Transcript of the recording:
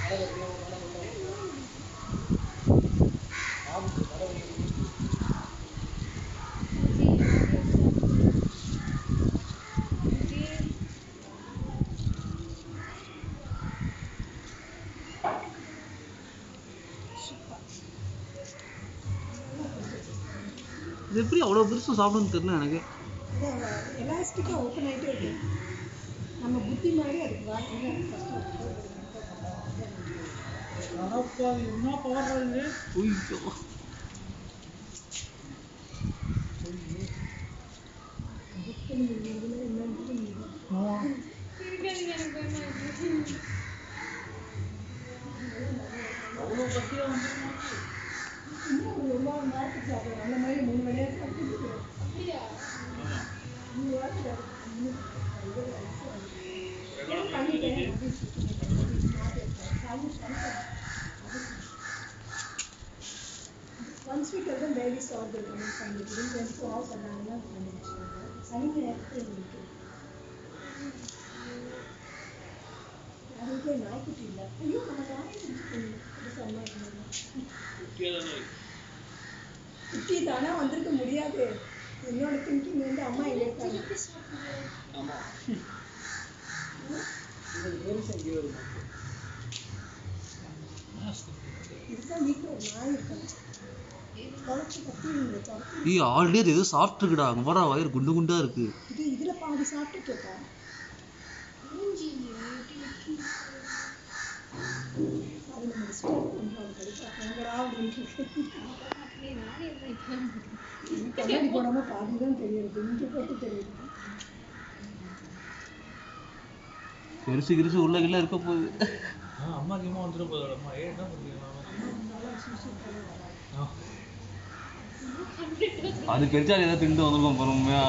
இது எப்படி அவ்வளோ பெருசு சாப்பிடுன்னு தெரியல எனக்கு. எலாஸ்டிக்காக ஓப்பன் ஆகிட்டே இருக்கு. நம்ம புத்தி மாதிரி அதுக்கு வாங்க என்ன போடுறது. அந்த மாதிரி 3 மணியாக சாப்பிட்டு once we tell them where we saw the women find it within 24 hours and சனிங்க நேரத்தில் அதுக்கே நாய்க்குட்டி இல்லை. ஐயோ நம்ம குட்டி தானே வந்திருக்க முடியாது. என்னோட திங்கிங் வந்து அம்மா எங்கே இருக்காங்க. இதுதான் வீட்டில் ஒரு நாய் இருக்காங்க. ஆல்ரெடி அது ஏதோ சாப்பிட்டுருக்குடா. அங்கே போகிற வயிறு குண்டு குண்டா இருக்கு. இதுல பாதி சாப்பிட்டு இருக்கா. அது நம்ம டிஸ்டர்ப் கண்ணாடி போடாம பாதிதான் தெரியுது. இங்கே போட்டு தெரியுது. பெருசு கிருசு உள்ள கிள்ள இருக்க போகுது. அம்மா கிம்மா வந்துட போகுது. அம்மா என்ன பண்ணுறீங்க? அது பெருசாக ஏதாவது திண்டு வந்துருக்கோம் பொறுமையா.